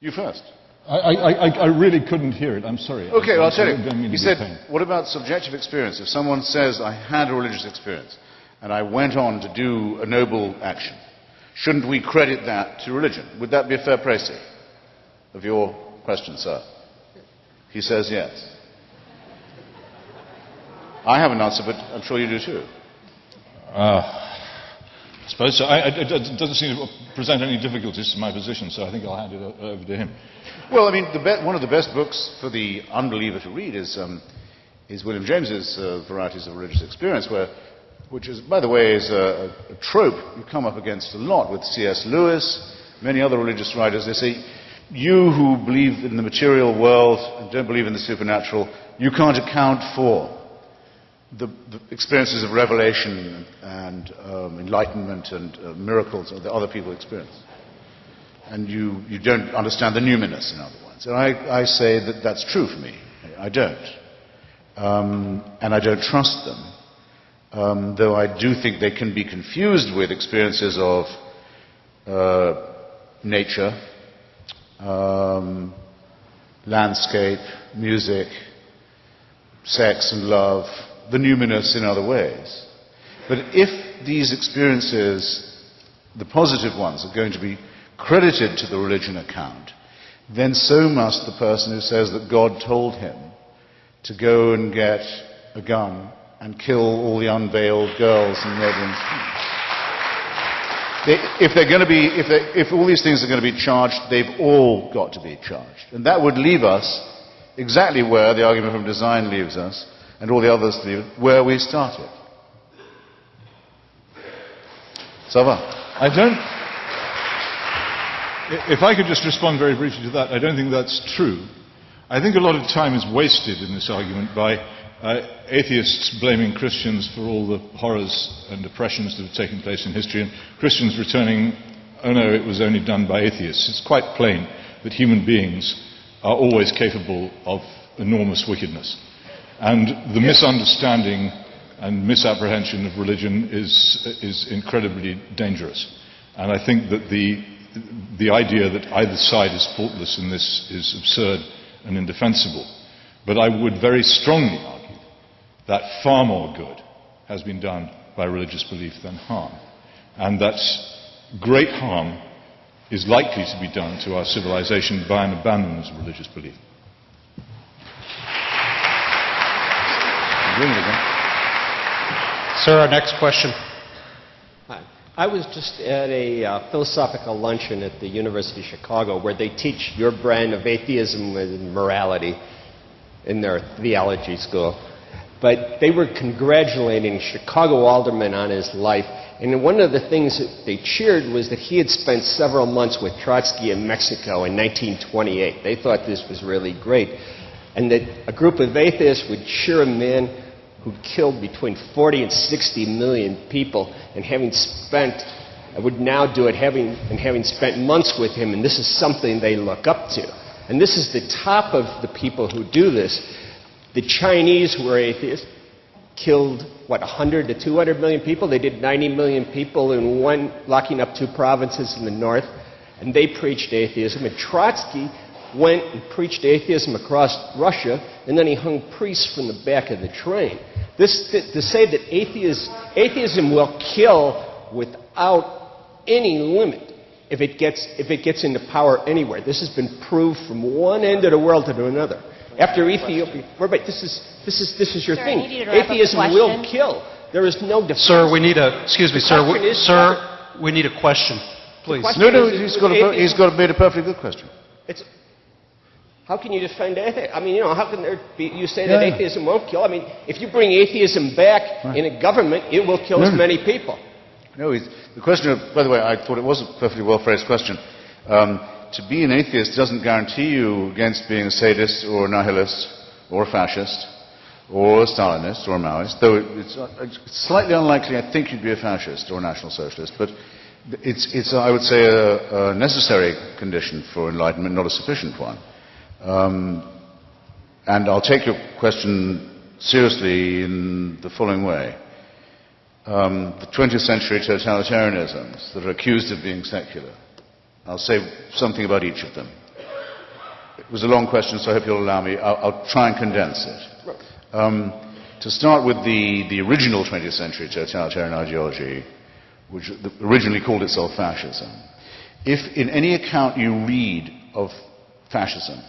You first. I really couldn't hear it. I'm sorry. Okay, well, I'll tell you. He said, what about subjective experience? If someone says, I had a religious experience, and I went on to do a noble action, shouldn't we credit that to religion? Would that be a fair précis of your question, sir? He says yes. I have an answer, but I'm sure you do too. I suppose so. It doesn't seem to present any difficulties to my position, so I think I'll hand it over to him. Well, I mean, one of the best books for the unbeliever to read is William James's Varieties of Religious Experience, which is, by the way, is a trope you come up against a lot with C.S. Lewis, many other religious writers. They say, you who believe in the material world and don't believe in the supernatural, you can't account for the experiences of revelation and enlightenment and miracles that other people experience. And you don't understand the numinous, in other words. And I say that that's true for me. I don't. And I don't trust them. Though I do think they can be confused with experiences of nature, landscape, music, sex and love, the numinous in other ways. But if these experiences, the positive ones, are going to be credited to the religion account, then so must the person who says that God told him to go and get a gun and kill all the unveiled girls in neighboring streets. If all these things are going to be charged, they've all got to be charged. And that would leave us exactly where the argument from design leaves us, and all the others leave where we started. Ça va? If I could just respond very briefly to that, I don't think that's true. I think a lot of time is wasted in this argument by atheists blaming Christians for all the horrors and oppressions that have taken place in history, and Christians returning, oh no, it was only done by atheists. It's quite plain that human beings are always capable of enormous wickedness. And the misunderstanding and misapprehension of religion is incredibly dangerous. And I think that the idea that either side is faultless in this is absurd and indefensible. But I would very strongly argue that far more good has been done by religious belief than harm. And that great harm is likely to be done to our civilization by an abandonment of religious belief. Sir, our next question. Hi. I was just at a philosophical luncheon at the University of Chicago where they teach your brand of atheism and morality in their theology school. But they were congratulating Chicago alderman on his life. And one of the things that they cheered was that he had spent several months with Trotsky in Mexico in 1928. They thought this was really great. And that a group of atheists would cheer a man who killed between 40 and 60 million people, and having spent months with him, and this is something they look up to. And this is the top of the people who do this. The Chinese, who were atheists, killed, 100 to 200 million people? They did 90 million people in locking up 2 provinces in the north, and they preached atheism. And Trotsky went and preached atheism across Russia, and then he hung priests from the back of the train. To say that atheism will kill without any limit if it gets into power anywhere. This has been proved from one end of the world to another. After Ethiopia, this is your thing. Atheism will kill. There is no defense. Sir, we need we need a question, please. No, he's got made a perfectly good question. How can you defend atheism? I mean, how can there be, you say that atheism won't kill? I mean, if you bring atheism back in a government, it will kill as many people. No, the question, by the way, I thought it was a perfectly well-phrased question. To be an atheist doesn't guarantee you against being a sadist or a nihilist or a fascist or a Stalinist or a Maoist, though it's slightly unlikely, I think, you'd be a fascist or a National Socialist, but it's I would say, a necessary condition for enlightenment, not a sufficient one. And I'll take your question seriously in the following way. The 20th century totalitarianisms that are accused of being secular, I'll say something about each of them. It was a long question, so I hope you'll allow me. I'll try and condense it. To start with the original 20th century totalitarian ideology, which originally called itself fascism. If in any account you read of fascism,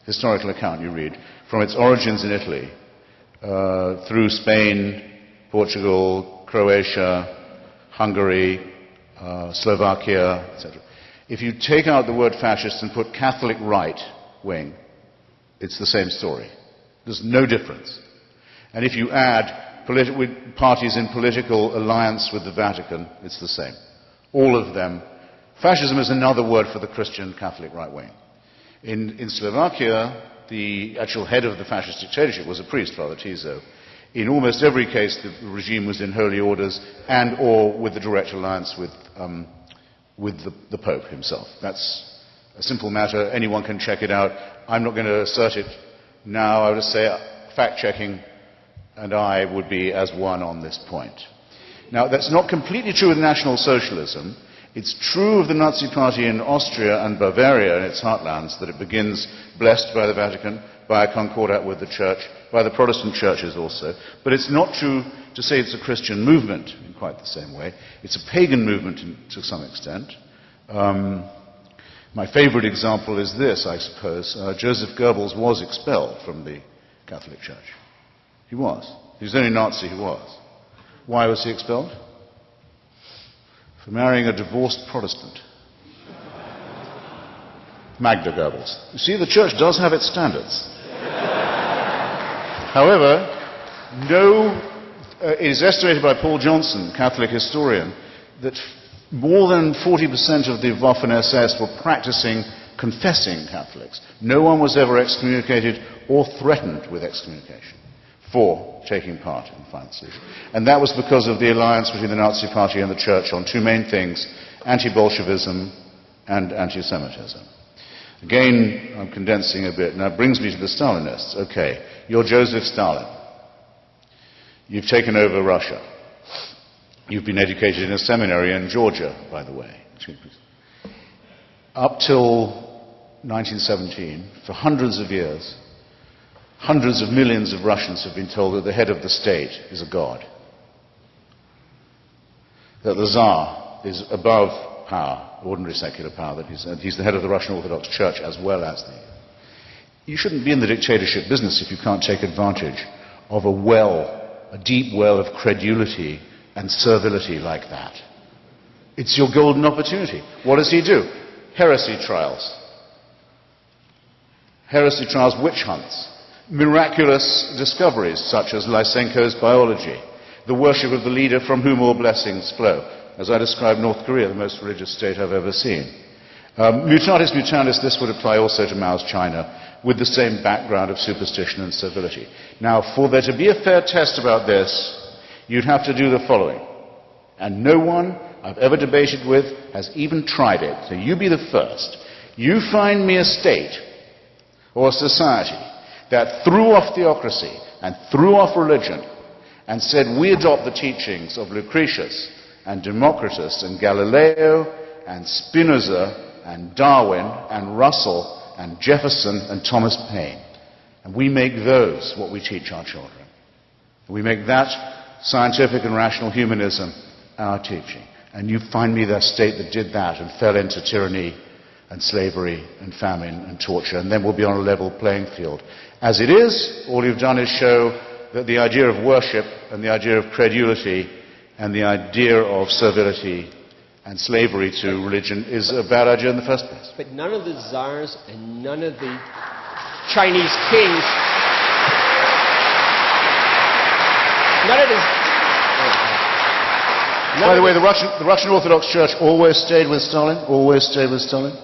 historical account you read, from its origins in Italy, through Spain, Portugal, Croatia, Hungary, Slovakia, etc. If you take out the word fascist and put Catholic right wing, it's the same story. There's no difference. And if you add parties in political alliance with the Vatican, it's the same. All of them. Fascism is another word for the Christian Catholic right wing. In Slovakia, the actual head of the fascist dictatorship was a priest, Father Tiso. In almost every case, the regime was in holy orders and or with the direct alliance with the Pope himself. That's a simple matter. Anyone can check it out. I'm not going to assert it now. I would just say fact-checking and I would be as one on this point. Now, that's not completely true with National Socialism. It's true of the Nazi Party in Austria and Bavaria in its heartlands that it begins blessed by the Vatican, by a concordat with the Church, by the Protestant churches also. But it's not true to say it's a Christian movement in quite the same way. It's a pagan movement to some extent. My favorite example is this, I suppose. Joseph Goebbels was expelled from the Catholic Church. He was. He was the only Nazi who was. Why was he expelled? For marrying a divorced Protestant. Magda Goebbels. You see, the Church does have its standards. However, it is estimated by Paul Johnson, Catholic historian, that more than 40% of the Waffen-SS were practicing, confessing Catholics. No one was ever excommunicated or threatened with excommunication for taking part in the final solution. And that was because of the alliance between the Nazi Party and the Church on two main things, anti-Bolshevism and anti-Semitism. Again, I'm condensing a bit. Now it brings me to the Stalinists. Okay, you're Joseph Stalin. You've taken over Russia. You've been educated in a seminary in Georgia, by the way. Up till 1917, for hundreds of years, hundreds of millions of Russians have been told that the head of the state is a god. That the Tsar is above power, ordinary secular power, that he's the head of the Russian Orthodox Church as well as the... You shouldn't be in the dictatorship business if you can't take advantage of a deep well of credulity and servility like that. It's your golden opportunity. What does he do? Heresy trials. Heresy trials, witch hunts. Miraculous discoveries such as Lysenko's biology, the worship of the leader from whom all blessings flow. As I described North Korea, the most religious state I've ever seen. Mutatis mutandis, this would apply also to Mao's China, with the same background of superstition and servility. Now, for there to be a fair test about this, you'd have to do the following. And no one I've ever debated with has even tried it, so you be the first. You find me a state or a society that threw off theocracy and threw off religion and said we adopt the teachings of Lucretius and Democritus and Galileo and Spinoza and Darwin and Russell and Jefferson and Thomas Paine. And we make those what we teach our children. We make that scientific and rational humanism our teaching. And you find me that state that did that and fell into tyranny and slavery and famine and torture, and then we'll be on a level playing field. As it is, all you've done is show that the idea of worship and the idea of credulity and the idea of servility and slavery to religion is a bad idea in the first place. But none of the czars and none of the Chinese kings, none of the... By the way, the Russian Orthodox Church always stayed with Stalin? Always stayed with Stalin?